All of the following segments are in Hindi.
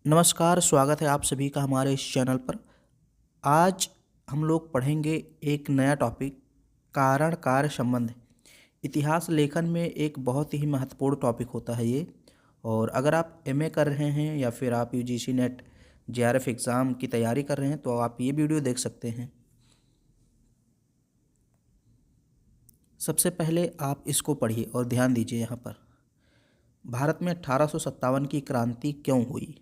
नमस्कार, स्वागत है आप सभी का हमारे इस चैनल पर। आज हम लोग पढ़ेंगे एक नया टॉपिक, कारण कार्य संबंध। इतिहास लेखन में एक बहुत ही महत्वपूर्ण टॉपिक होता है ये। और अगर आप एमए कर रहे हैं या फिर आप यूजीसी नेट जेआरएफ एग्ज़ाम की तैयारी कर रहे हैं तो आप ये वीडियो देख सकते हैं। सबसे पहले आप इसको पढ़िए और ध्यान दीजिए। यहाँ पर भारत में 1857 की क्रांति क्यों हुई?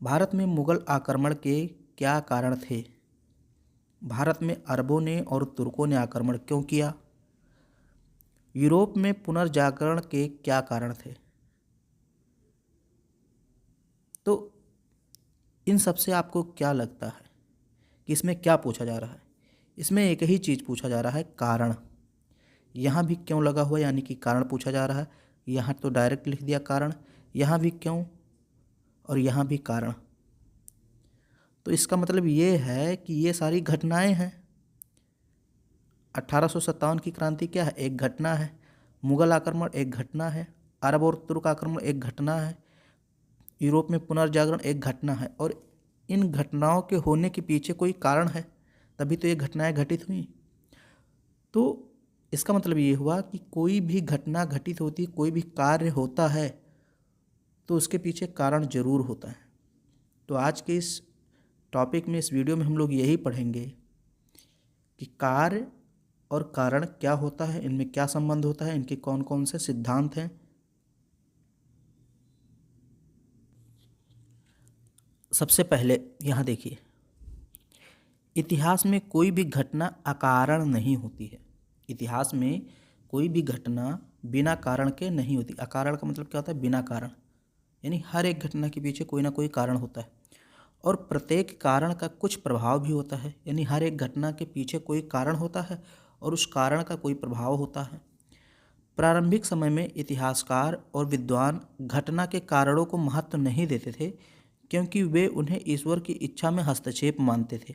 भारत में मुगल आक्रमण के क्या कारण थे? भारत में अरबों ने और तुर्कों ने आक्रमण क्यों किया? यूरोप में पुनर्जागरण के क्या कारण थे? तो इन सब से आपको क्या लगता है कि इसमें क्या पूछा जा रहा है? इसमें एक ही चीज़ पूछा जा रहा है, कारण। यहाँ भी क्यों लगा हुआ, यानी कि कारण पूछा जा रहा है। यहाँ तो डायरेक्ट लिख दिया कारण, यहाँ भी क्यों और यहाँ भी कारण। तो इसका मतलब ये है कि ये सारी घटनाएं हैं। 1857 की क्रांति क्या है? एक घटना है। मुगल आक्रमण एक घटना है। अरब और तुर्क आक्रमण एक घटना है। यूरोप में पुनर्जागरण एक घटना है। और इन घटनाओं के होने के पीछे कोई कारण है, तभी तो ये घटनाएं घटित हुई। तो इसका मतलब ये हुआ कि कोई भी घटना घटित होती, कोई भी कार्य होता है तो उसके पीछे कारण जरूर होता है। तो आज के इस टॉपिक में, इस वीडियो में हम लोग यही पढ़ेंगे कि कार्य और कारण क्या होता है, इनमें क्या संबंध होता है, इनके कौन कौन से सिद्धांत हैं। सबसे पहले यहाँ देखिए, इतिहास में कोई भी घटना अकारण नहीं होती है। इतिहास में कोई भी घटना बिना कारण के नहीं होती। अकारण का मतलब क्या होता है? बिना कारण। यानी हर एक घटना के पीछे कोई ना कोई कारण होता है और प्रत्येक कारण का कुछ प्रभाव भी होता है। यानी हर एक घटना के पीछे कोई कारण होता है और उस कारण का कोई प्रभाव होता है। प्रारंभिक समय में इतिहासकार और विद्वान घटना के कारणों को महत्व नहीं देते थे, क्योंकि वे उन्हें ईश्वर की इच्छा में हस्तक्षेप मानते थे।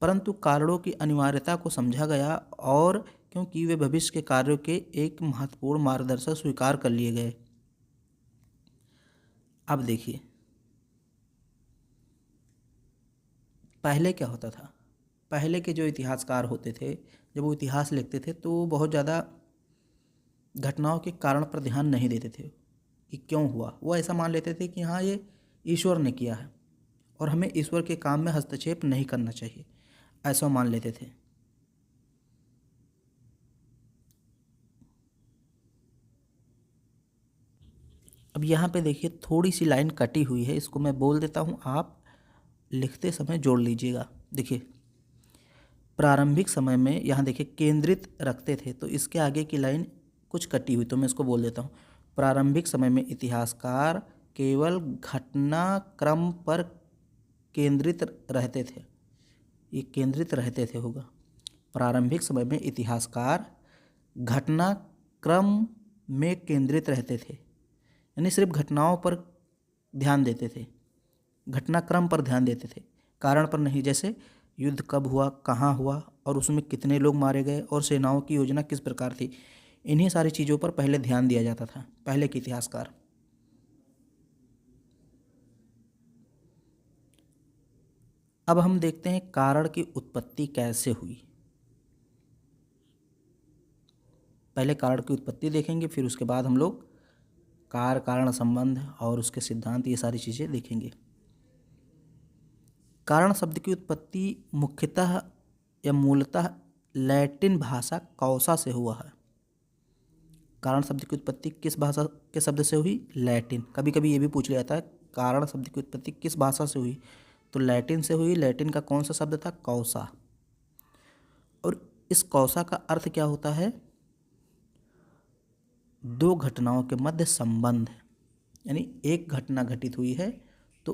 परंतु कारणों की अनिवार्यता को समझा गया और क्योंकि वे भविष्य के कार्यों के एक महत्वपूर्ण मार्गदर्शक स्वीकार कर लिए गए। अब देखिए, पहले क्या होता था? पहले के जो इतिहासकार होते थे, जब वो इतिहास लिखते थे तो वो बहुत ज़्यादा घटनाओं के कारण पर ध्यान नहीं देते थे कि क्यों हुआ। वो ऐसा मान लेते थे कि हाँ, ये ईश्वर ने किया है और हमें ईश्वर के काम में हस्तक्षेप नहीं करना चाहिए, ऐसा मान लेते थे। अब यहाँ पे देखिए, थोड़ी सी लाइन कटी हुई है, इसको मैं बोल देता हूँ, आप लिखते समय जोड़ लीजिएगा। देखिए, प्रारंभिक समय में यहाँ देखिए केंद्रित रखते थे, तो इसके आगे की लाइन कुछ कटी हुई, तो मैं इसको बोल देता हूँ। प्रारंभिक समय में इतिहासकार केवल घटनाक्रम पर केंद्रित रहते थे। ये केंद्रित रहते थे होगा। प्रारंभिक समय में इतिहासकार घटनाक्रम में केंद्रित रहते थे, यानी सिर्फ घटनाओं पर ध्यान देते थे, घटनाक्रम पर ध्यान देते थे, कारण पर नहीं। जैसे युद्ध कब हुआ, कहाँ हुआ और उसमें कितने लोग मारे गए और सेनाओं की योजना किस प्रकार थी, इन्हीं सारी चीज़ों पर पहले ध्यान दिया जाता था पहले के इतिहासकार। अब हम देखते हैं कारण की उत्पत्ति कैसे हुई। पहले कारण की उत्पत्ति देखेंगे, फिर उसके बाद हम लोग कार्य कारण संबंध और उसके सिद्धांत, ये सारी चीज़ें देखेंगे। कारण शब्द की उत्पत्ति मुख्यतः या मूलतः लैटिन भाषा कौसा से हुआ है। कारण शब्द की उत्पत्ति किस भाषा के शब्द से हुई? लैटिन। कभी कभी ये भी पूछ लिया जाता है, कारण शब्द की उत्पत्ति किस भाषा से हुई? तो लैटिन से हुई। लैटिन का कौन सा शब्द था? कौसा। और इस कौसा का अर्थ क्या होता है? दो घटनाओं के मध्य संबंध। यानी एक घटना घटित हुई है तो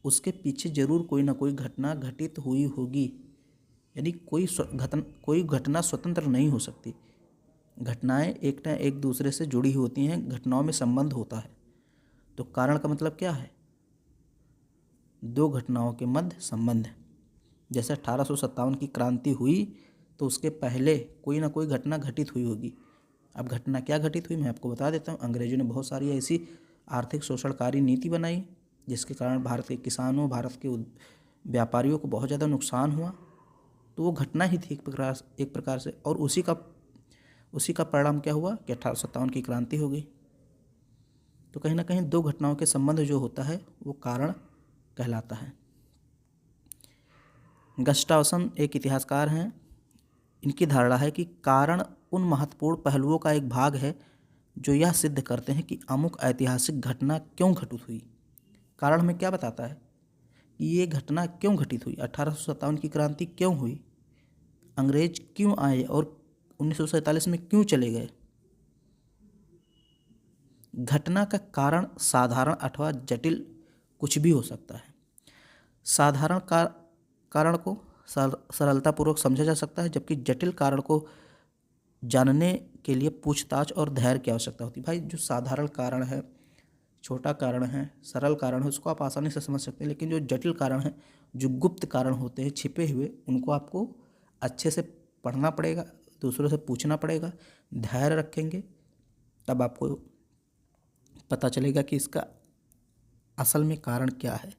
उसके पीछे जरूर कोई ना कोई घटना घटित हुई होगी। यानी कोई घटना स्वतंत्र नहीं हो सकती। घटनाएं एक ना एक दूसरे से जुड़ी होती हैं, घटनाओं में संबंध होता है। तो कारण का मतलब क्या है? दो घटनाओं के मध्य संबंध। जैसे 1857 की क्रांति हुई तो उसके पहले कोई ना कोई घटना घटित हुई होगी, अब घटना क्या घटित हुई मैं आपको बता देता हूँ। अंग्रेजों ने बहुत सारी ऐसी आर्थिक शोषणकारी नीति बनाई जिसके कारण भारत के किसानों, भारत के व्यापारियों को बहुत ज़्यादा नुकसान हुआ। तो वो घटना ही थी एक प्रकार से, और उसी का परिणाम क्या हुआ कि 1857 की क्रांति हो गई। तो कहीं ना कहीं दो घटनाओं के संबंध जो होता है वो कारण कहलाता है। गस्टावसन एक इतिहासकार हैं। इनकी धारणा है कि कारण उन महत्वपूर्ण पहलुओं का एक भाग है जो यह सिद्ध करते हैं कि अमुक ऐतिहासिक घटना क्यों घटित हुई। कारण हमें क्या बताता है कि ये घटना क्यों घटित हुई, 1857 की क्रांति क्यों हुई, अंग्रेज क्यों आए और 1947 में क्यों चले गए। घटना का कारण साधारण अथवा जटिल कुछ भी हो सकता है। साधारण कारण को सरलतापूर्वक समझा जा सकता है, जबकि जटिल कारण को जानने के लिए पूछताछ और धैर्य की आवश्यकता होती है। भाई जो साधारण कारण है, छोटा कारण है, सरल कारण है, उसको आप आसानी से समझ सकते हैं, लेकिन जो जटिल कारण है, जो गुप्त कारण होते हैं, छिपे हुए, उनको आपको अच्छे से पढ़ना पड़ेगा, दूसरों से पूछना पड़ेगा, धैर्य रखेंगे तब आपको पता चलेगा कि इसका असल में कारण क्या है,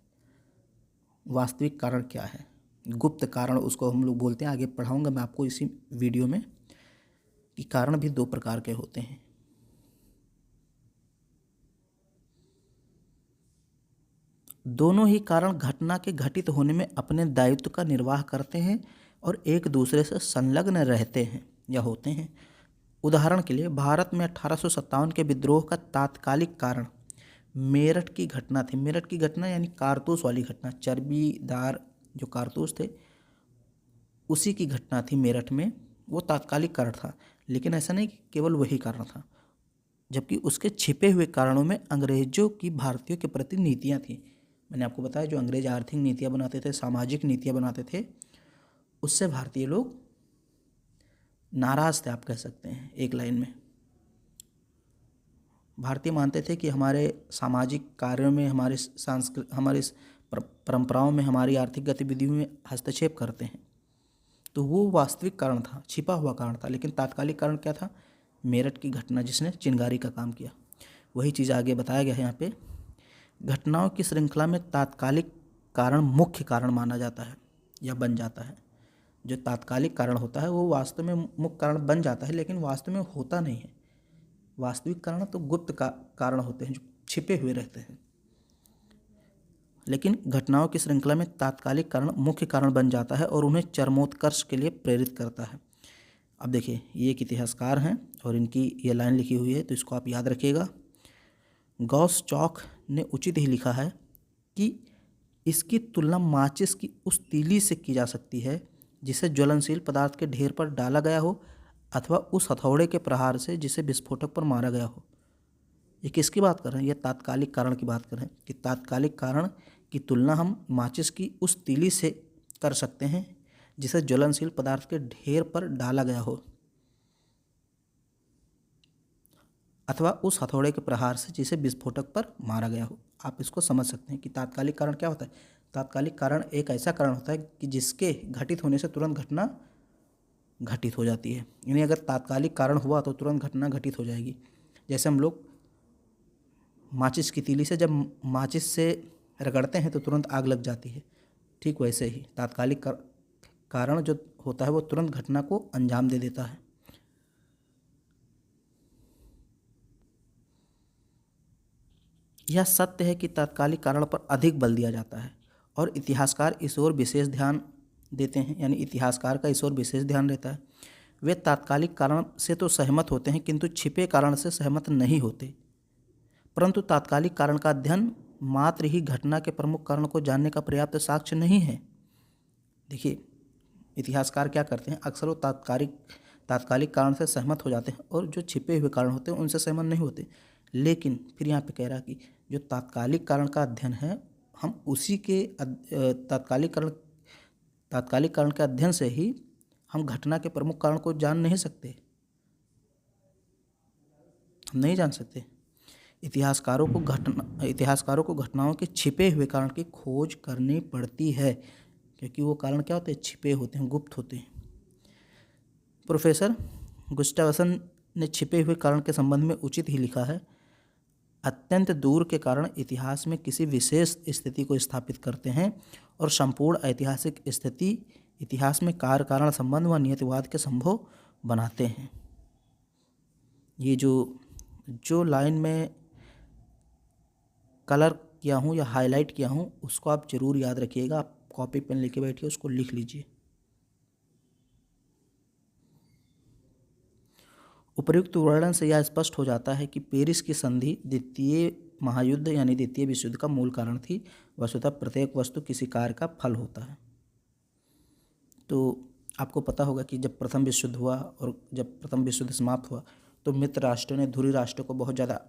वास्तविक कारण क्या है। गुप्त कारण उसको हम लोग बोलते हैं। आगे पढ़ाऊंगा मैं आपको इसी वीडियो में कि कारण भी दो प्रकार के होते हैं। दोनों ही कारण घटना के घटित होने में अपने दायित्व का निर्वाह करते हैं और एक दूसरे से संलग्न रहते हैं या होते हैं। उदाहरण के लिए भारत में 1857 के विद्रोह का तात्कालिक कारण मेरठ की घटना थी। मेरठ की घटना यानी कारतूस वाली घटना, चर्बीदार जो कारतूस थे उसी की घटना थी मेरठ में। वो तात्कालिक कारण था, लेकिन ऐसा नहीं कि केवल वही कारण था, जबकि उसके छिपे हुए कारणों में अंग्रेजों की भारतीयों के प्रति नीतियाँ थीं। मैंने आपको बताया जो अंग्रेज आर्थिक नीतियाँ बनाते थे, सामाजिक नीतियाँ बनाते थे, उससे भारतीय लोग नाराज़ थे, आप कह सकते हैं एक लाइन में। भारतीय मानते थे कि हमारे सामाजिक कार्यों में, हमारी परंपराओं में, हमारी आर्थिक गतिविधियों में हस्तक्षेप करते हैं। तो वो वास्तविक कारण था, छिपा हुआ कारण था। लेकिन तात्कालिक कारण क्या था? मेरठ की घटना जिसने चिंगारी का काम किया। वही चीज़ आगे बताया गया है यहाँ पे। घटनाओं की श्रृंखला में तात्कालिक कारण मुख्य कारण माना जाता है या बन जाता है। जो तात्कालिक कारण होता है वो वास्तव में मुख्य कारण बन जाता है, लेकिन वास्तव में होता नहीं है। वास्तविक कारण तो गुप्त कारण होते हैं जो छिपे हुए रहते हैं। लेकिन घटनाओं की श्रृंखला में तात्कालिक कारण मुख्य कारण बन जाता है और उन्हें चरमोत्कर्ष के लिए प्रेरित करता है। अब देखिए, ये एक इतिहासकार हैं और इनकी ये लाइन लिखी हुई है, तो इसको आप याद रखिएगा। गॉस चॉक ने उचित ही लिखा है कि इसकी तुलना माचिस की उस तीली से की जा सकती है जिसे ज्वलनशील पदार्थ के ढेर पर डाला गया हो, अथवा उस हथौड़े के प्रहार से जिसे विस्फोटक पर मारा गया हो। ये किसकी बात कर रहे हैं? ये तात्कालिक कारण की बात कर रहे हैं कि तात्कालिक कारण की तुलना हम माचिस की उस तीली से कर सकते हैं जिसे ज्वलनशील पदार्थ के ढेर पर डाला गया हो, अथवा उस हथौड़े के प्रहार से जिसे विस्फोटक पर मारा गया हो। आप इसको समझ सकते हैं कि तात्कालिक कारण क्या होता है। तात्कालिक कारण एक ऐसा कारण होता है कि जिसके घटित होने से तुरंत घटना घटित हो जाती है। यानी अगर तात्कालिक कारण हुआ तो तुरंत घटना घटित हो जाएगी। जैसे हम लोग माचिस की तीली से जब माचिस से रगड़ते हैं तो तुरंत आग लग जाती है, ठीक वैसे ही तात्कालिक कारण जो होता है वो तुरंत घटना को अंजाम दे देता है। यह सत्य है कि तात्कालिक कारण पर अधिक बल दिया जाता है और इतिहासकार इस ओर विशेष ध्यान देते हैं। यानी इतिहासकार का इस ओर विशेष ध्यान रहता है। वे तात्कालिक कारण से तो सहमत होते हैं किंतु छिपे कारण से सहमत नहीं होते। परंतु तात्कालिक कारण का अध्ययन मात्र ही घटना के प्रमुख कारण को जानने का पर्याप्त साक्ष्य नहीं है। देखिए, इतिहासकार क्या करते हैं, अक्सर वो तात्कालिक कारण से सहमत हो जाते हैं और जो छिपे हुए कारण होते हैं उनसे सहमत नहीं होते। लेकिन फिर यहाँ पे कह रहा कि जो तात्कालिक कारण का अध्ययन है, हम उसी के तात्कालिक कारण के अध्ययन से ही हम घटना के प्रमुख कारण को जान नहीं सकते, हम नहीं जान सकते। इतिहासकारों को घटनाओं के छिपे हुए कारण की खोज करनी पड़ती है, क्योंकि वो कारण क्या होते हैं? छिपे होते हैं, गुप्त होते हैं। प्रोफेसर गुस्टावसन ने छिपे हुए कारण के संबंध में उचित ही लिखा है। अत्यंत दूर के कारण इतिहास में किसी विशेष स्थिति को स्थापित करते हैं और संपूर्ण ऐतिहासिक स्थिति इतिहास में कार्य कारण संबंध व नियतिवाद के संभव बनाते हैं। ये जो लाइन में कलर किया हूँ या हाईलाइट किया हूँ उसको आप जरूर याद रखिएगा। आप कॉपी पेन लेके बैठिए, उसको लिख लीजिए। उपर्युक्त वर्णन से यह स्पष्ट हो जाता है कि पेरिस की संधि द्वितीय महायुद्ध यानी द्वितीय विश्व युद्ध का मूल कारण थी। वस्तुतः प्रत्येक वस्तु किसी कार्य का फल होता है। तो आपको पता होगा कि जब प्रथम विश्व युद्ध हुआ और जब प्रथम विश्व युद्ध समाप्त हुआ तो मित्र राष्ट्रों ने धुरी राष्ट्रों को बहुत ज़्यादा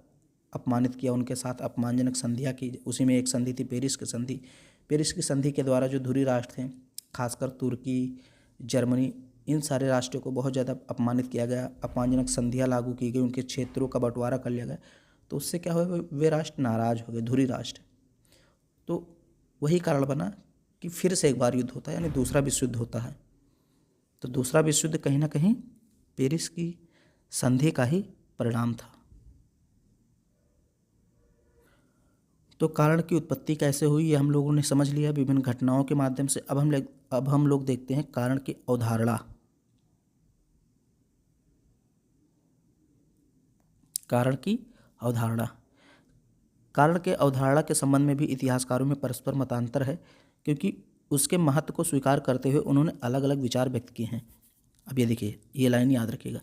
अपमानित किया, उनके साथ अपमानजनक संधियाँ की। उसी में एक संधि थी पेरिस की संधि। पेरिस की संधि के द्वारा जो धुरी राष्ट्र थे, खासकर तुर्की, जर्मनी, इन सारे राष्ट्रों को बहुत ज़्यादा अपमानित किया गया। अपमानजनक संधियाँ लागू की गई, उनके क्षेत्रों का बंटवारा कर लिया गया। तो उससे क्या हुआ, वे राष्ट्र नाराज हो गए, धुरी राष्ट्र। तो वही कारण बना कि फिर से एक बार युद्ध होता है, यानी दूसरा विश्व युद्ध होता है। तो दूसरा विश्व युद्ध कहीं ना कहीं पेरिस की संधि का ही परिणाम था। तो कारण की उत्पत्ति कैसे हुई ये हम लोगों ने समझ लिया विभिन्न घटनाओं के माध्यम से। अब हम लोग देखते हैं कारण की अवधारणा। कारण की अवधारणा। कारण के अवधारणा के संबंध में भी इतिहासकारों में परस्पर मतांतर है, क्योंकि उसके महत्व को स्वीकार करते हुए उन्होंने अलग अलग विचार व्यक्त किए हैं। अब ये देखिए, ये लाइन याद रखिएगा।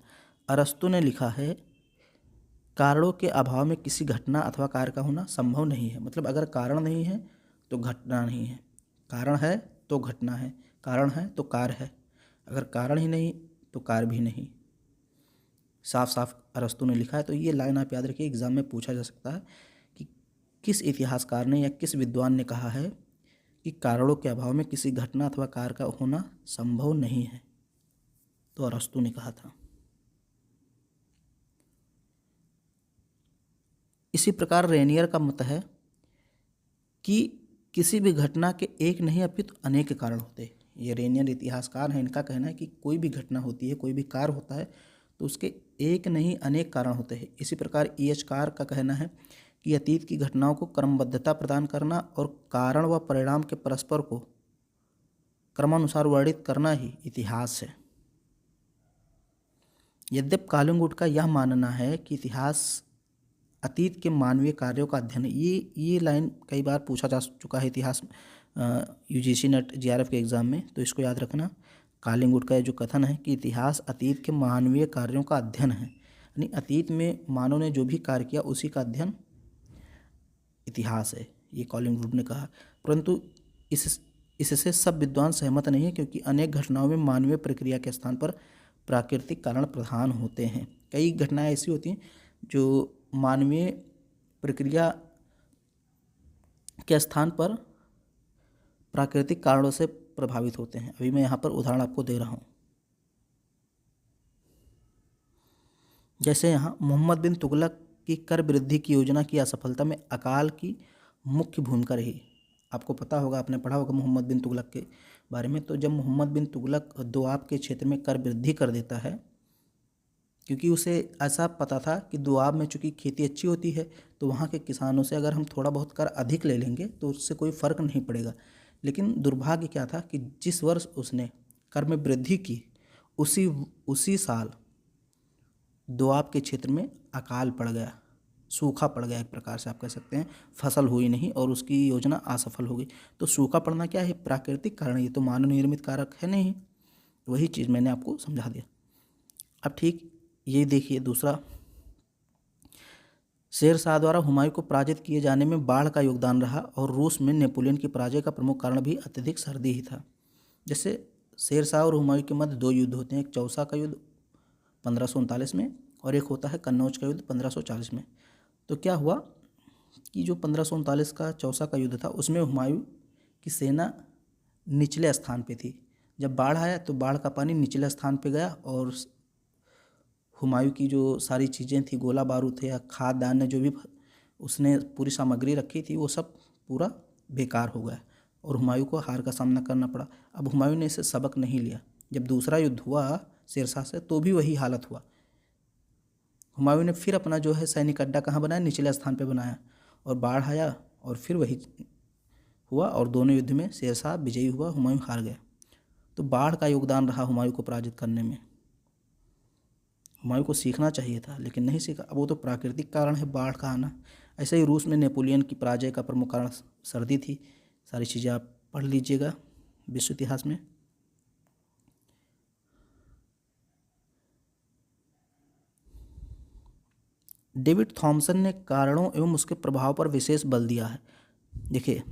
अरस्तु ने लिखा है, कारणों के अभाव में किसी घटना अथवा कार्य का होना संभव नहीं है। मतलब अगर कारण नहीं है तो घटना नहीं है, कारण है तो घटना है, कारण है तो कार्य है, अगर कारण ही नहीं तो कार्य भी नहीं। साफ साफ अरस्तु ने लिखा है। तो ये लाइन आप याद रखिए, एग्जाम में पूछा जा सकता है कि किस इतिहासकार ने या किस विद्वान ने कहा है कि कारणों के अभाव में किसी घटना अथवा कार्य का होना संभव नहीं है। तो अरस्तु ने कहा था। इसी प्रकार रेनियर का मत है कि किसी भी घटना के एक नहीं अपितु अनेक कारण होते हैं। ये रेनियर इतिहासकार हैं, इनका कहना है कि कोई भी घटना होती है, कोई भी कार्य होता है तो उसके एक नहीं अनेक कारण होते हैं। इसी प्रकार ईएचकार का कहना है कि अतीत की घटनाओं को क्रमबद्धता प्रदान करना और कारण व परिणाम के परस्पर को क्रमानुसार वर्णित करना ही इतिहास है। यद्यपि कालिंगुड का यह मानना है कि इतिहास अतीत के मानवीय कार्यों का अध्ययन है। ये लाइन कई बार पूछा जा चुका है इतिहास यूजीसी नेट जीआरएफ के एग्ज़ाम में, तो इसको याद रखना। कालिंगुड का जो कथन है कि इतिहास अतीत के मानवीय कार्यों का अध्ययन है, यानी अतीत में मानव ने जो भी कार्य किया उसी का अध्ययन इतिहास है, ये कालिंगुड ने कहा। परंतु इससे सब विद्वान सहमत नहीं है, क्योंकि अनेक घटनाओं में मानवीय प्रक्रिया के स्थान पर प्राकृतिक कारण प्रधान होते हैं। कई घटनाएं ऐसी होती हैं जो मानवीय प्रक्रिया के स्थान पर प्राकृतिक कारणों से प्रभावित होते हैं। अभी मैं यहाँ पर उदाहरण आपको दे रहा हूँ। जैसे यहाँ मोहम्मद बिन तुगलक की कर वृद्धि की योजना की असफलता में अकाल की मुख्य भूमिका रही। आपको पता होगा, आपने पढ़ा होगा मोहम्मद बिन तुगलक के बारे में। तो जब मोहम्मद बिन तुगलक दोआब के क्षेत्र में कर वृद्धि कर देता है, क्योंकि उसे ऐसा पता था कि दोआब में चूँकि खेती अच्छी होती है तो वहाँ के किसानों से अगर हम थोड़ा बहुत कर अधिक ले लेंगे तो उससे कोई फ़र्क नहीं पड़ेगा। लेकिन दुर्भाग्य क्या था कि जिस वर्ष उसने कर में वृद्धि की उसी साल दोआब के क्षेत्र में अकाल पड़ गया, सूखा पड़ गया, एक प्रकार से आप कह सकते हैं। फसल हुई नहीं और उसकी योजना असफल हो गई। तो सूखा पड़ना क्या है, प्राकृतिक कारण, ये तो मानव निर्मित कारक है नहीं। वही चीज़ मैंने आपको समझा दिया। अब ठीक ये देखिए दूसरा, शेर शाह द्वारा हुमायूं को पराजित किए जाने में बाढ़ का योगदान रहा और रूस में नेपोलियन की पराजय का प्रमुख कारण भी अत्यधिक सर्दी ही था। जैसे शेर शाह और हुमायूं के मध्य दो युद्ध होते हैं, एक चौसा का युद्ध 1539 में और एक होता है कन्नौज का युद्ध 1540 में। तो क्या हुआ कि जो 1539 का चौसा का युद्ध था उसमें हुमायूं की सेना निचले स्थान पे थी। जब बाढ़ आया तो बाढ़ का पानी निचले स्थान पे गया और हुमायूं की जो सारी चीज़ें थी, गोला बारूद थे या खाद्यान्न जो भी उसने पूरी सामग्री रखी थी, वो सब पूरा बेकार हो गया और हुमायूं को हार का सामना करना पड़ा। अब हुमायूं ने इससे सबक नहीं लिया। जब दूसरा युद्ध हुआ शेरशाह से तो भी वही हालत हुआ। हुमायूं ने फिर अपना जो है सैनिक अड्डा कहाँ बनाया, निचले स्थान पे बनाया, और बाढ़ आया और फिर वही हुआ और दोनों युद्ध में शेरशाह विजयी हुआ, हुमायूं हार गया। तो बाढ़ का योगदान रहा हुमायूं को पराजित करने में। हुमायूं को सीखना चाहिए था लेकिन नहीं सीखा। अब वो तो प्राकृतिक कारण है बाढ़ का आना। ऐसे ही रूस में नेपोलियन की पराजय का प्रमुख कारण सर्दी थी। सारी चीज़ें आप पढ़ लीजिएगा विश्व इतिहास में। डेविड थॉमसन ने कारणों एवं उसके प्रभाव पर विशेष बल दिया है। देखिए,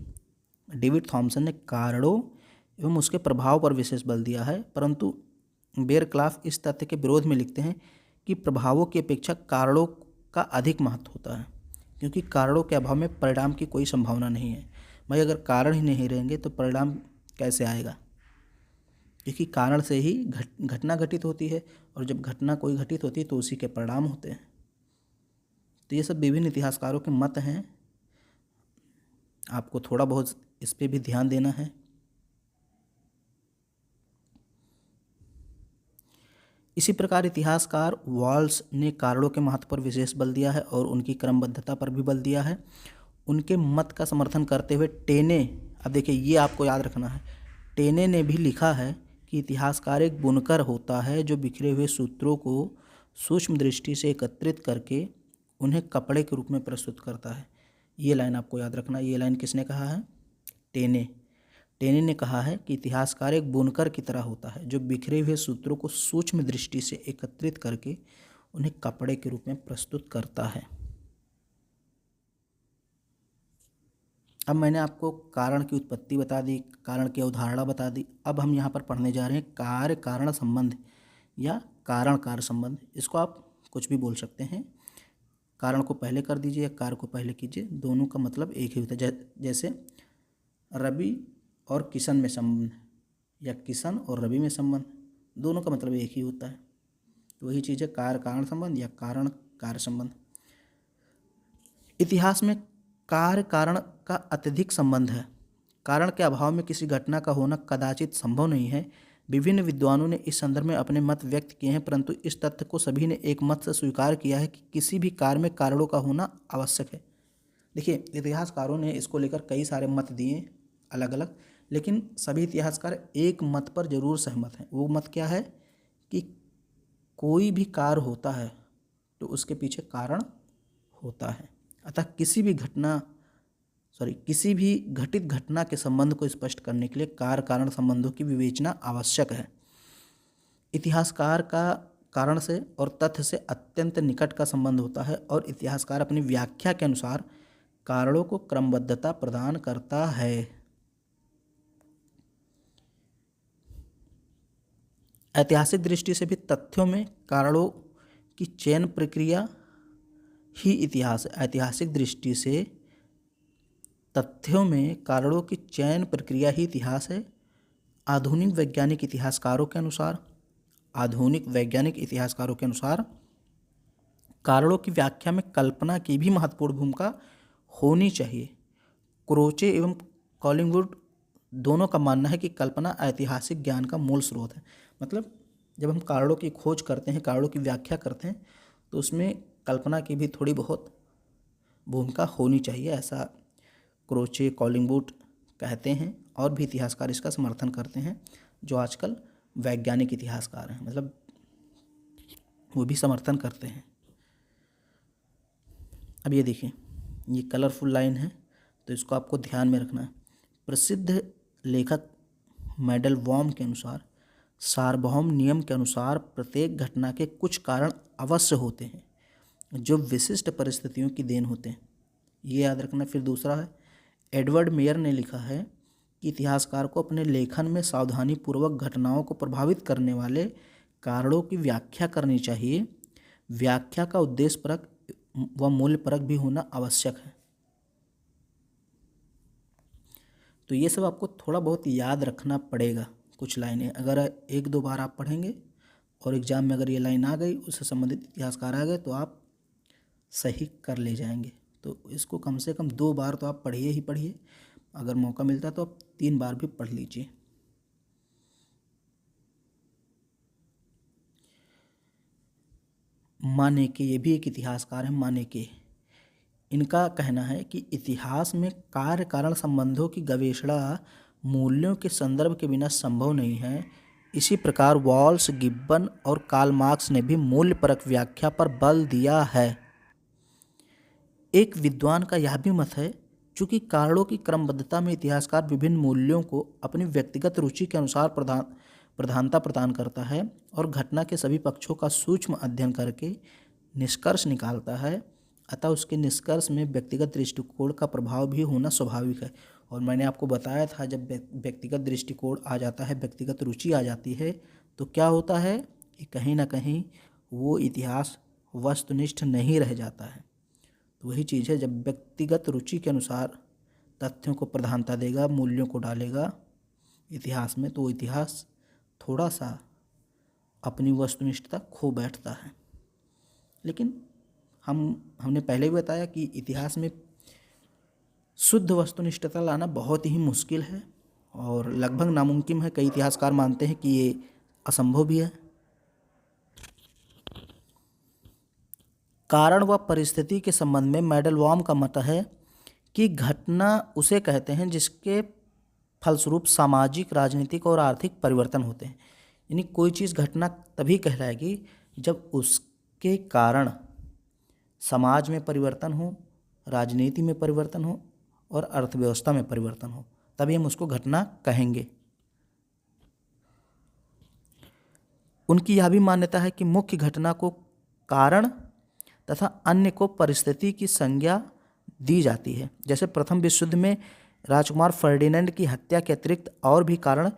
डेविड थॉमसन ने कारणों एवं उसके प्रभाव पर विशेष बल दिया है, परंतु बेयरक्लाफ इस तथ्य के विरोध में लिखते हैं कि प्रभावों की अपेक्षा कारणों का अधिक महत्व होता है, क्योंकि कारणों के अभाव में परिणाम की कोई संभावना नहीं है। भाई अगर कारण ही नहीं रहेंगे तो परिणाम कैसे आएगा, क्योंकि कारण से ही घटना घटित होती है, और जब घटना कोई घटित होती है तो उसी के परिणाम होते हैं। तो ये सब विभिन्न इतिहासकारों के मत हैं, आपको थोड़ा बहुत इस पे भी ध्यान देना है। इसी प्रकार इतिहासकार वॉल्स ने कारणों के महत्व पर विशेष बल दिया है और उनकी क्रमबद्धता पर भी बल दिया है। उनके मत का समर्थन करते हुए टेने, अब देखिए ये आपको याद रखना है, टेने ने भी लिखा है कि इतिहासकार एक बुनकर होता है जो बिखरे हुए सूत्रों को सूक्ष्म दृष्टि से एकत्रित करके उन्हें कपड़े के रूप में प्रस्तुत करता है। ये लाइन आपको याद रखना। ये लाइन किसने कहा है? टेने। टेने ने कहा है कि इतिहासकार एक बुनकर की तरह होता है जो बिखरे हुए सूत्रों को सूक्ष्म दृष्टि से एकत्रित करके उन्हें कपड़े के रूप में प्रस्तुत करता है। अब मैंने आपको कारण की उत्पत्ति बता दी, कारण की अवधारणा बता दी। अब हम यहाँ पर पढ़ने जा रहे हैं कार्य कारण संबंध या कारण कार्य संबंध। इसको आप कुछ भी बोल सकते हैं। कारण को पहले कर दीजिए या कार्य को पहले कीजिए, दोनों का मतलब एक ही होता है। जैसे रवि और किशन में संबंध या किशन और रवि में संबंध, दोनों का मतलब एक ही होता है। तो वही चीज़ है कार्य कारण संबंध या कारण कार्य संबंध। इतिहास में कार्य कारण का अत्यधिक संबंध है। कारण के अभाव में किसी घटना का होना कदाचित संभव नहीं है। विभिन्न विद्वानों ने इस संदर्भ में अपने मत व्यक्त किए हैं, परंतु इस तथ्य को सभी ने एक मत से स्वीकार किया है कि किसी भी कार्य में कारणों का होना आवश्यक है। देखिए, इतिहासकारों ने इसको लेकर कई सारे मत दिए अलग अलग, लेकिन सभी इतिहासकार एक मत पर जरूर सहमत हैं। वो मत क्या है कि कोई भी कार्य होता है तो उसके पीछे कारण होता है। अतः किसी भी घटित घटना के संबंध को स्पष्ट करने के लिए कार्य कारण संबंधों की विवेचना आवश्यक है। इतिहासकार का कारण से और तथ्य से अत्यंत निकट का संबंध होता है और इतिहासकार अपनी व्याख्या के अनुसार कारणों को क्रमबद्धता प्रदान करता है। ऐतिहासिक दृष्टि से भी तथ्यों में कारणों की चयन प्रक्रिया ही इतिहास है। ऐतिहासिक दृष्टि से तथ्यों में कारणों की चयन प्रक्रिया ही इतिहास है। आधुनिक वैज्ञानिक इतिहासकारों के अनुसार कारणों की व्याख्या में कल्पना की भी महत्वपूर्ण भूमिका होनी चाहिए। क्रोचे एवं कॉलिंगवुड दोनों का मानना है कि कल्पना ऐतिहासिक ज्ञान का मूल स्रोत है। मतलब जब हम कारणों की खोज करते हैं, कारणों की व्याख्या करते हैं, तो उसमें कल्पना की भी थोड़ी बहुत भूमिका होनी चाहिए, ऐसा क्रोचे कॉलिंगवुड कहते हैं और भी इतिहासकार इसका समर्थन करते हैं जो आजकल वैज्ञानिक इतिहासकार हैं, मतलब वो भी समर्थन करते हैं। अब ये देखिए, ये कलरफुल लाइन है तो इसको आपको ध्यान में रखना है। प्रसिद्ध लेखक मैडलवॉम के अनुसार सार्वभौम नियम के अनुसार प्रत्येक घटना के कुछ कारण अवश्य होते हैं जो विशिष्ट परिस्थितियों की देन होते हैं। ये याद रखना। फिर दूसरा है, एडवर्ड मेयर ने लिखा है कि इतिहासकार को अपने लेखन में सावधानीपूर्वक घटनाओं को प्रभावित करने वाले कारणों की व्याख्या करनी चाहिए। व्याख्या का उद्देश्यपरक व मूल्यपरक भी होना आवश्यक है। तो ये सब आपको थोड़ा बहुत याद रखना पड़ेगा। कुछ लाइनें अगर एक दो बार आप पढ़ेंगे और एग्जाम में अगर ये लाइन आ गई, उससे संबंधित इतिहासकार आ गए, तो आप सही कर ले जाएंगे। तो इसको कम से कम 2 बार तो आप पढ़िए ही पढ़िए, अगर मौका मिलता तो आप 3 बार भी पढ़ लीजिए। मानेके, ये भी एक इतिहासकार हैं, मानेके। इनका कहना है कि इतिहास में कार्य कारण संबंधों की गवेषणा मूल्यों के संदर्भ के बिना संभव नहीं है। इसी प्रकार वॉल्स, गिब्बन और कार्ल मार्क्स ने भी मूल्यपरक व्याख्या पर बल दिया है। एक विद्वान का यह भी मत है, चूँकि कारणों की क्रमबद्धता में इतिहासकार विभिन्न मूल्यों को अपनी व्यक्तिगत रुचि के अनुसार प्रधानता प्रदान करता है और घटना के सभी पक्षों का सूक्ष्म अध्ययन करके निष्कर्ष निकालता है, अतः उसके निष्कर्ष में व्यक्तिगत दृष्टिकोण का प्रभाव भी होना स्वाभाविक है। और मैंने आपको बताया था, जब व्यक्तिगत दृष्टिकोण आ जाता है, व्यक्तिगत रुचि आ जाती है, तो क्या होता है कि कहीं ना कहीं वो इतिहास वस्तुनिष्ठ नहीं रह जाता है। तो वही चीज़ है, जब व्यक्तिगत रुचि के अनुसार तथ्यों को प्रधानता देगा, मूल्यों को डालेगा इतिहास में, तो वो इतिहास थोड़ा सा अपनी वस्तुनिष्ठता खो बैठता है। लेकिन हमने पहले भी बताया कि इतिहास में शुद्ध वस्तुनिष्ठता लाना बहुत ही मुश्किल है और लगभग नामुमकिन है। कई इतिहासकार मानते हैं कि ये असंभव भी है। कारण व परिस्थिति के संबंध में मैडलवॉम का मत है कि घटना उसे कहते हैं जिसके फलस्वरूप सामाजिक, राजनीतिक और आर्थिक परिवर्तन होते हैं। यानी कोई चीज़ घटना तभी कहलाएगी जब उसके कारण समाज में परिवर्तन हो, राजनीति में परिवर्तन हो और अर्थव्यवस्था में परिवर्तन हो, तभी हम उसको घटना कहेंगे। उनकी यह भी मान्यता है कि मुख्य घटना को कारण तथा अन्य को परिस्थिति की संज्ञा दी जाती है। जैसे प्रथम विश्व युद्ध में राजकुमार फर्डिनेंड की हत्या के अतिरिक्त और भी कारण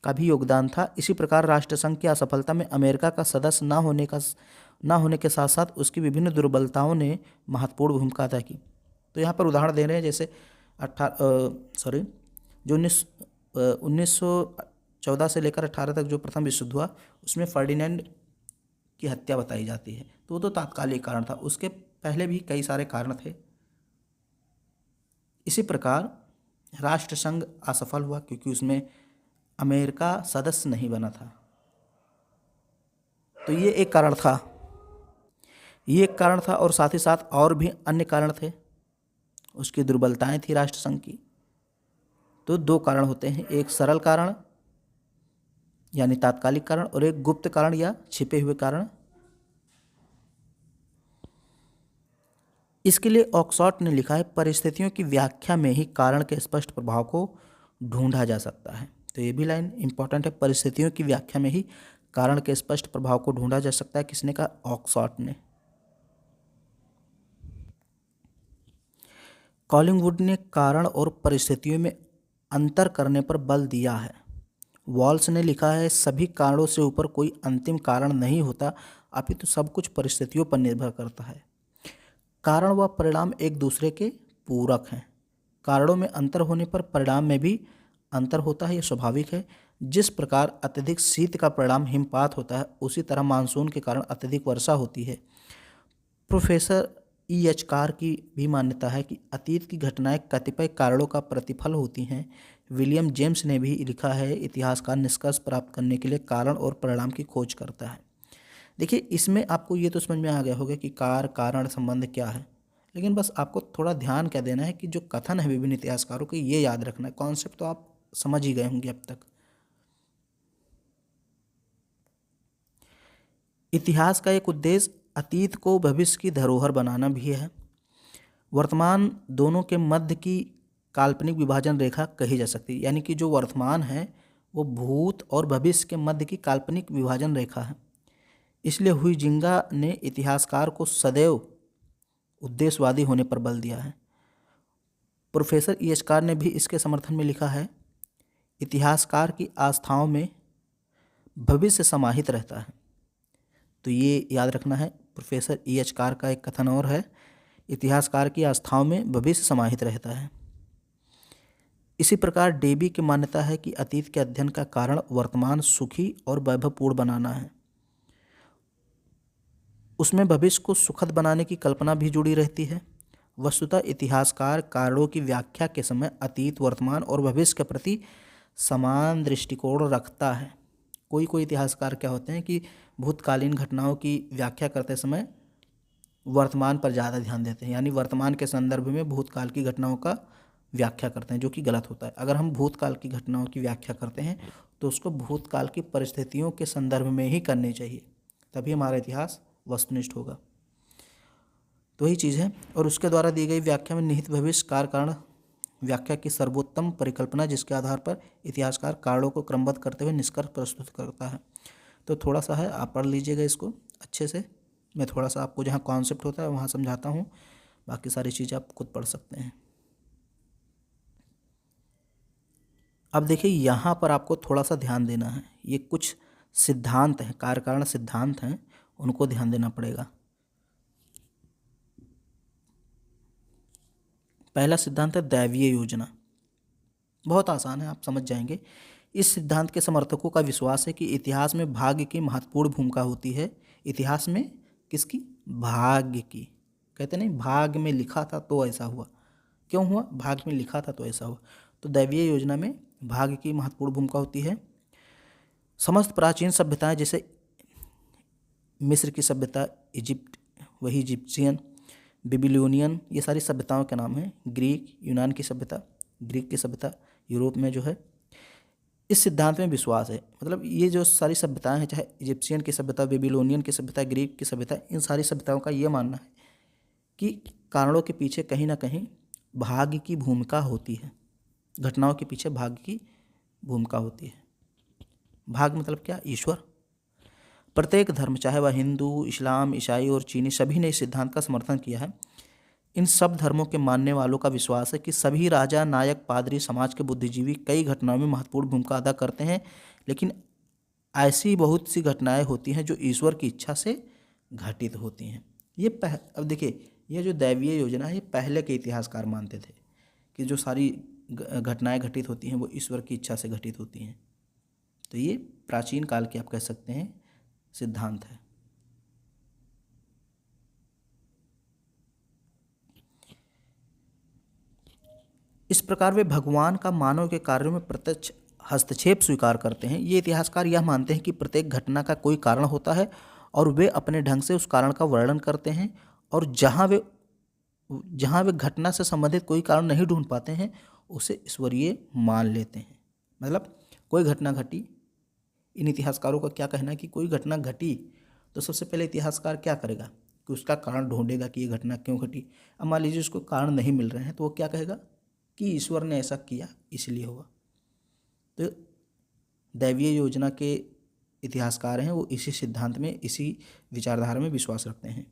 का भी योगदान था। इसी प्रकार राष्ट्रसंघ की असफलता में अमेरिका का सदस्य न होने के साथ साथ उसकी विभिन्न दुर्बलताओं ने महत्वपूर्ण भूमिका अदा की। तो यहाँ पर उदाहरण दे रहे हैं, जैसे 1914 से लेकर 18 तक जो प्रथम विश्व युद्ध हुआ, उसमें फर्डिनेंड की हत्या बताई जाती है। तो वो तो तात्कालिक कारण था, उसके पहले भी कई सारे कारण थे। इसी प्रकार राष्ट्रसंघ असफल हुआ क्योंकि उसमें अमेरिका सदस्य नहीं बना था। तो ये एक कारण था, और साथ ही साथ और भी अन्य कारण थे। उसकी दुर्बलताएं थी राष्ट्रसंघ की। तो दो कारण होते हैं, एक सरल कारण यानी तात्कालिक कारण और एक गुप्त कारण या छिपे हुए कारण। इसके लिए ऑक्सफोर्ड ने लिखा है, परिस्थितियों की व्याख्या में ही कारण के स्पष्ट प्रभाव को ढूंढा जा सकता है। तो ये भी लाइन इंपॉर्टेंट है, परिस्थितियों की व्याख्या में ही कारण के स्पष्ट प्रभाव को ढूंढा जा सकता है। किसने कहा? ऑक्सफोर्ड ने। कॉलिंगवुड ने कारण और परिस्थितियों में अंतर करने पर बल दिया है। वॉल्स ने लिखा है, सभी कारणों से ऊपर कोई अंतिम कारण नहीं होता, अपितु सब कुछ परिस्थितियों पर निर्भर करता है। कारण व परिणाम एक दूसरे के पूरक हैं। कारणों में अंतर होने पर परिणाम में भी अंतर होता है, यह स्वाभाविक है। जिस प्रकार अत्यधिक शीत का परिणाम हिमपात होता है, उसी तरह मानसून के कारण अत्यधिक वर्षा होती है। Professor E.H. कार की भी मान्यता है कि अतीत की घटनाएं कतिपय कारणों का प्रतिफल होती हैं। विलियम जेम्स ने भी लिखा है, इतिहासकार निष्कर्ष प्राप्त करने के लिए कारण और परिणाम की खोज करता है। देखिए, इसमें आपको ये तो समझ में आ गया होगा कि कारण संबंध क्या है, लेकिन बस आपको थोड़ा ध्यान क्या देना है कि जो कथन है विभिन्न इतिहासकारों के, ये याद रखना है। कॉन्सेप्ट तो आप समझ ही गए होंगे अब तक। इतिहास का एक उद्देश्य अतीत को भविष्य की धरोहर बनाना भी है। वर्तमान दोनों के मध्य की काल्पनिक विभाजन रेखा कही जा सकती है, यानी कि जो वर्तमान है वो भूत और भविष्य के मध्य की काल्पनिक विभाजन रेखा है। इसलिए हुइजिंगा ने इतिहासकार को सदैव उद्देश्यवादी होने पर बल दिया है। Professor E.H. कार ने भी इसके समर्थन में लिखा है, इतिहासकार की आस्थाओं में भविष्य समाहित रहता है। तो ये याद रखना है। Professor E.H. कार का एक कथन और है, इतिहासकार की आस्थाओं में भविष्य समाहित रहता है। इसी प्रकार डेबी की मान्यता है कि अतीत के अध्ययन का कारण वर्तमान सुखी और वैभवपूर्ण बनाना है। उसमें भविष्य को सुखद बनाने की कल्पना भी जुड़ी रहती है। वस्तुतः इतिहासकार कारणों की व्याख्या के समय अतीत, वर्तमान और भविष्य के प्रति समान दृष्टिकोण रखता है। कोई इतिहासकार क्या होते हैं कि भूतकालीन घटनाओं की व्याख्या करते समय वर्तमान पर ज़्यादा ध्यान देते हैं, यानी वर्तमान के संदर्भ में भूतकाल की घटनाओं का व्याख्या करते हैं, जो कि गलत होता है। अगर हम भूतकाल की घटनाओं की व्याख्या करते हैं तो उसको भूतकाल की परिस्थितियों के संदर्भ में ही करनी चाहिए, तभी हमारा इतिहास वस्तुनिष्ठ होगा। तो वही चीज़ है। और उसके द्वारा दी गई व्याख्या में निहित भविष्य कार्य कारण व्याख्या की सर्वोत्तम परिकल्पना, जिसके आधार पर इतिहासकार कारणों को क्रमबद्ध करते हुए निष्कर्ष प्रस्तुत करता है। तो थोड़ा सा है, आप पढ़ लीजिएगा इसको अच्छे से। मैं थोड़ा सा आपको जहाँ कॉन्सेप्ट होता है वहाँ समझाता हूँ, बाकी सारी चीज़ें आप खुद पढ़ सकते हैं। अब देखिए, यहाँ पर आपको थोड़ा सा ध्यान देना है। ये कुछ सिद्धांत हैं, कार्य कारण सिद्धांत हैं, उनको ध्यान देना पड़ेगा। पहला सिद्धांत है दैवीय योजना। बहुत आसान है, आप समझ जाएंगे। इस सिद्धांत के समर्थकों का विश्वास है कि इतिहास में भाग्य की महत्वपूर्ण भूमिका होती है। इतिहास में किसकी? भाग्य की। कहते नहीं, भाग्य में लिखा था तो ऐसा हुआ। क्यों हुआ? भाग्य में लिखा था तो ऐसा हुआ। तो दैवीय योजना में भाग्य की महत्वपूर्ण भूमिका होती है। समस्त प्राचीन सभ्यताएं, जैसे मिस्र की सभ्यता, इजिप्ट, वही इजिप्शियन, बेबीलोनियन, ये सारी सभ्यताओं के नाम हैं। ग्रीक, यूनान की सभ्यता, ग्रीक की सभ्यता यूरोप में जो है, इस सिद्धांत में विश्वास है। मतलब ये जो सारी सभ्यताएं हैं, चाहे इजिप्शियन की सभ्यता, बेबीलोनियन की सभ्यता, ग्रीक की सभ्यता, इन सारी सभ्यताओं का ये मानना है कि कारणों के पीछे कहीं ना कहीं भाग्य की भूमिका होती है। घटनाओं के पीछे भाग्य की भूमिका होती है। भाग्य मतलब क्या? ईश्वर। प्रत्येक धर्म, चाहे वह हिंदू, इस्लाम, ईसाई और चीनी, सभी ने इस सिद्धांत का समर्थन किया है। इन सब धर्मों के मानने वालों का विश्वास है कि सभी राजा, नायक, पादरी, समाज के बुद्धिजीवी कई घटनाओं में महत्वपूर्ण भूमिका अदा करते हैं, लेकिन ऐसी बहुत सी घटनाएं होती हैं जो ईश्वर की इच्छा से घटित होती हैं। अब देखिए, ये जो दैवीय योजना है, ये पहले के इतिहासकार मानते थे कि जो सारी घटनाएं घटित होती हैं वो ईश्वर की इच्छा से घटित होती हैं। तो ये प्राचीन काल के, आप कह सकते हैं, सिद्धांत है। इस प्रकार वे भगवान का मानव के कार्यों में प्रत्यक्ष हस्तक्षेप स्वीकार करते हैं। ये इतिहासकार यह मानते हैं कि प्रत्येक घटना का कोई कारण होता है और वे अपने ढंग से उस कारण का वर्णन करते हैं, और जहाँ वे घटना से संबंधित कोई कारण नहीं ढूंढ पाते हैं उसे ईश्वरीय मान लेते हैं। मतलब कोई घटना घटी, इन इतिहासकारों का क्या कहना है कि कोई घटना घटी तो सबसे पहले इतिहासकार क्या करेगा कि उसका कारण ढूंढेगा कि ये घटना क्यों घटी। अब मान लीजिए उसको कारण नहीं मिल रहे हैं तो वो क्या कहेगा कि ईश्वर ने ऐसा किया इसलिए हुआ। तो दैवीय योजना के इतिहासकार हैं, वो इसी सिद्धांत में, इसी विचारधारा में विश्वास रखते हैं।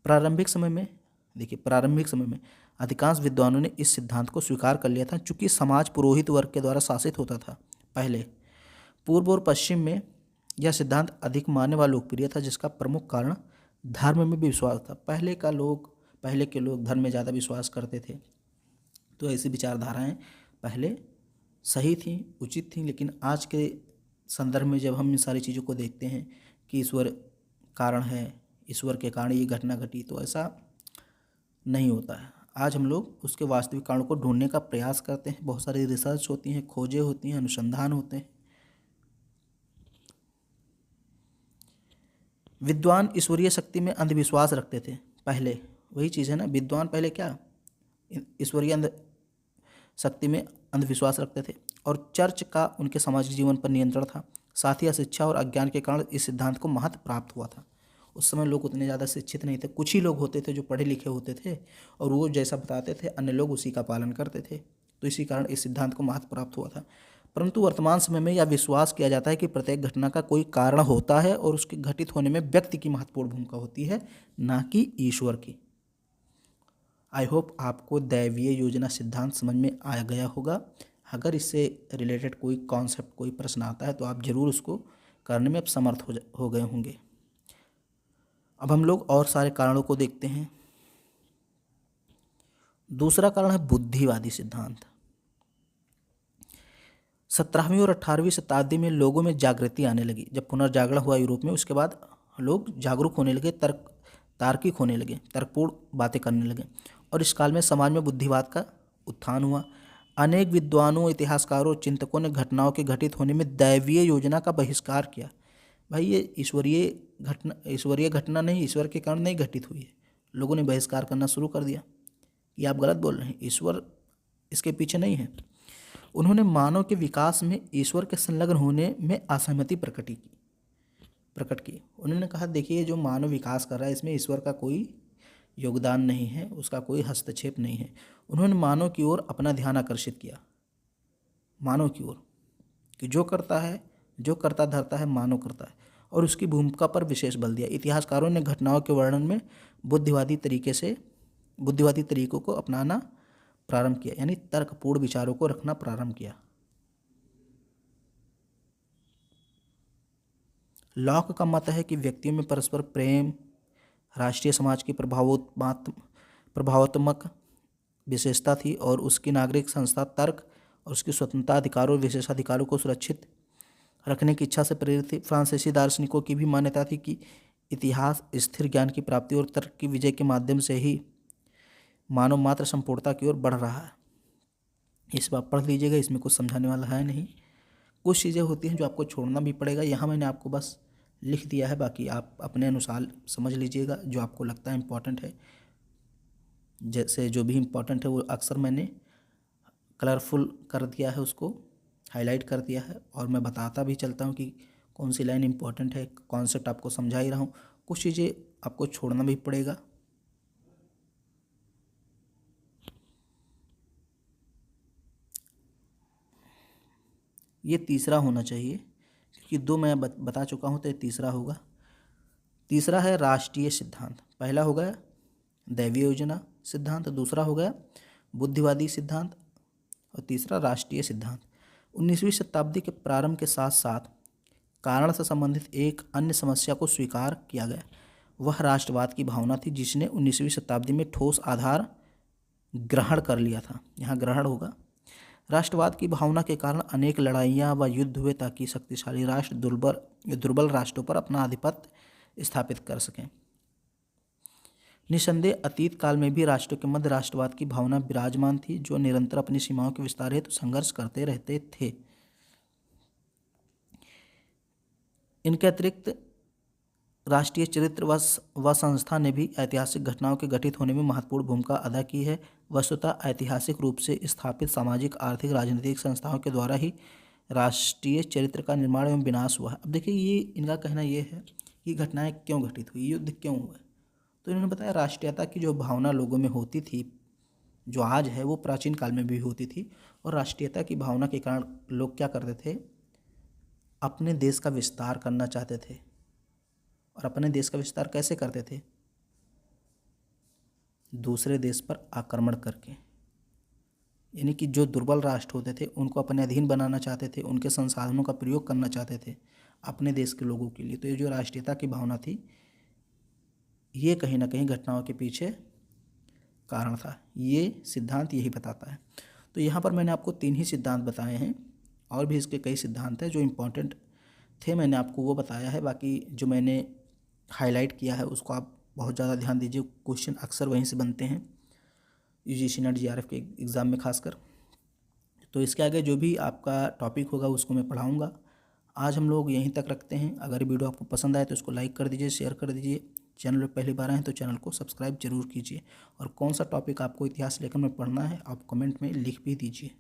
प्रारंभिक समय में अधिकांश विद्वानों ने इस सिद्धांत को स्वीकार कर लिया था, चूँकि समाज पुरोहित वर्ग के द्वारा शासित होता था। पहले पूर्व और पश्चिम में यह सिद्धांत अधिक मान्य व लोकप्रिय था, जिसका प्रमुख कारण धर्म में भी विश्वास था। पहले के लोग धर्म में ज़्यादा विश्वास करते थे। तो ऐसी विचारधाराएं पहले सही थी, उचित थी, लेकिन आज के संदर्भ में जब हम इन सारी चीज़ों को देखते हैं कि ईश्वर कारण है, ईश्वर के कारण ये घटना घटी, तो ऐसा नहीं होता है। आज हम लोग उसके वास्तविक कारण को ढूंढने का प्रयास करते हैं। बहुत सारी रिसर्च होती हैं, खोजें होती हैं, अनुसंधान होते हैं। विद्वान ईश्वरीय शक्ति में अंधविश्वास रखते थे पहले। वही चीज़ है ना, विद्वान पहले क्या ईश्वरीय शक्ति में अंधविश्वास रखते थे, और चर्च का उनके सामाजिक जीवन पर नियंत्रण था। साथ ही अशिक्षा और अज्ञान के कारण इस सिद्धांत को महत्व प्राप्त हुआ था। उस समय लोग उतने ज़्यादा शिक्षित नहीं थे, कुछ ही लोग होते थे जो पढ़े लिखे होते थे, और वो जैसा बताते थे अन्य लोग उसी का पालन करते थे। तो इसी कारण इस सिद्धांत को महत्व प्राप्त हुआ था। परंतु वर्तमान समय में यह विश्वास किया जाता है कि प्रत्येक घटना का कोई कारण होता है और उसके घटित होने में व्यक्ति की महत्वपूर्ण भूमिका होती है, ना कि ईश्वर की। आई होप आपको दैवीय योजना सिद्धांत समझ में आ गया होगा। अगर इससे रिलेटेड कोई कॉन्सेप्ट, कोई प्रश्न आता है तो आप ज़रूर उसको करने में अब समर्थ हो गए होंगे। अब हम लोग और सारे कारणों को देखते हैं। दूसरा कारण है बुद्धिवादी सिद्धांत। 17वीं और 18वीं शताब्दी में लोगों में जागृति आने लगी। जब पुनर्जागरण हुआ यूरोप में, उसके बाद लोग जागरूक होने लगे, तार्किक होने लगे, तर्कपूर्ण बातें करने लगे, और इस काल में समाज में बुद्धिवाद का उत्थान हुआ। अनेक विद्वानों, इतिहासकारों, चिंतकों ने घटनाओं के घटित होने में दैवीय योजना का बहिष्कार किया। भाई ये ईश्वरीय घटना नहीं, ईश्वर के कारण नहीं घटित हुई है। लोगों ने बहिष्कार करना शुरू कर दिया कि आप गलत बोल रहे हैं, ईश्वर इसके पीछे नहीं है। उन्होंने मानव के विकास में ईश्वर के संलग्न होने में असहमति प्रकट की। उन्होंने कहा देखिए जो मानव विकास कर रहा है इसमें ईश्वर का कोई योगदान नहीं है, उसका कोई हस्तक्षेप नहीं है। उन्होंने मानव की ओर अपना ध्यान आकर्षित किया, मानव की ओर, कि जो करता धरता है मानव करता है, और उसकी भूमिका पर विशेष बल दिया। इतिहासकारों ने घटनाओं के वर्णन में बुद्धिवादी तरीकों को अपनाना प्रारंभ किया, यानी तर्कपूर्ण विचारों को रखना प्रारंभ किया। लॉक का मत है कि व्यक्तियों में परस्पर प्रेम, राष्ट्रीय समाज की प्रभावात्मक विशेषता थी और उसकी नागरिक संस्था तर्क और उसकी स्वतंत्रता अधिकारों और विशेषाधिकारों को सुरक्षित रखने की इच्छा से प्रेरित थी। फ्रांसीसी दार्शनिकों की भी मान्यता थी कि इतिहास स्थिर ज्ञान की प्राप्ति और तर्क की विजय के माध्यम से ही मानव मात्र संपूर्णता की ओर बढ़ रहा है। इस बात पढ़ लीजिएगा, इसमें कुछ समझाने वाला है नहीं। कुछ चीज़ें होती हैं जो आपको छोड़ना भी पड़ेगा, यहाँ मैंने आपको बस लिख दिया है, बाकी आप अपने अनुसार समझ लीजिएगा जो आपको लगता है इम्पॉर्टेंट है। जैसे जो भी इम्पॉर्टेंट है वो अक्सर मैंने कलरफुल कर दिया है, उसको हाईलाइट कर दिया है, और मैं बताता भी चलता हूँ कि कौन सी लाइन इम्पॉर्टेंट है। कॉन्सेप्ट आपको समझा ही रहा हूँ, कुछ चीज़ें आपको छोड़ना भी पड़ेगा। ये तीसरा होना चाहिए क्योंकि दो मैं बता चुका हूँ, तो ये तीसरा होगा। तीसरा है राष्ट्रीय सिद्धांत। पहला हो गया दैवीय योजना सिद्धांत, दूसरा हो गया बुद्धिवादी सिद्धांत, और तीसरा राष्ट्रीय सिद्धांत। 19वीं शताब्दी के प्रारंभ के साथ साथ कारण से संबंधित एक अन्य समस्या को स्वीकार किया गया, वह राष्ट्रवाद की भावना थी जिसने 19वीं शताब्दी में ठोस आधार ग्रहण कर लिया था। यहाँ ग्रहण होगा। राष्ट्रवाद की भावना के कारण अनेक लड़ाइयाँ व युद्ध हुए ताकि शक्तिशाली राष्ट्र दुर्बल राष्ट्रों पर अपना आधिपत्य स्थापित कर सकें। निसंदेह अतीत काल में भी राष्ट्रों के मध्य राष्ट्रवाद की भावना विराजमान थी, जो निरंतर अपनी सीमाओं के विस्तार हेतु संघर्ष करते रहते थे। इनके अतिरिक्त राष्ट्रीय चरित्र व संस्था ने भी ऐतिहासिक घटनाओं के घटित होने में महत्वपूर्ण भूमिका अदा की है। वस्तुतः ऐतिहासिक रूप से स्थापित सामाजिक, आर्थिक, राजनीतिक संस्थाओं के द्वारा ही राष्ट्रीय चरित्र का निर्माण एवं विनाश हुआ है। अब देखिए, ये इनका कहना ये है कि घटनाएं क्यों घटित हुई, युद्ध क्यों हुए, तो इन्होंने बताया राष्ट्रीयता की जो भावना लोगों में होती थी, जो आज है वो प्राचीन काल में भी होती थी, और राष्ट्रीयता की भावना के कारण लोग क्या करते थे, अपने देश का विस्तार करना चाहते थे। और अपने देश का विस्तार कैसे करते थे, दूसरे देश पर आक्रमण करके, यानी कि जो दुर्बल राष्ट्र होते थे उनको अपने अधीन बनाना चाहते थे, उनके संसाधनों का प्रयोग करना चाहते थे अपने देश के लोगों के लिए। तो ये जो राष्ट्रीयता की भावना थी, ये कहीं ना कहीं घटनाओं के पीछे कारण था। ये सिद्धांत यही बताता है। तो यहाँ पर मैंने आपको 3 ही सिद्धांत बताए हैं, और भी इसके कई सिद्धांत हैं जो इम्पोर्टेंट थे, मैंने आपको वो बताया है। बाकी जो मैंने हाईलाइट किया है उसको आप बहुत ज़्यादा ध्यान दीजिए, क्वेश्चन अक्सर वहीं से बनते हैं यूजीसी नेट जीआरएफ के एग्ज़ाम में खासकर। तो इसके आगे जो भी आपका टॉपिक होगा उसको मैं पढ़ाऊँगा। आज हम लोग यहीं तक रखते हैं। अगर वीडियो आपको पसंद आए तो इसको लाइक कर दीजिए, शेयर कर दीजिए। चैनल पर पहली बार आए हैं तो चैनल को सब्सक्राइब जरूर कीजिए, और कौन सा टॉपिक आपको इतिहास लेखन में पढ़ना है आप कमेंट में लिख भी दीजिए।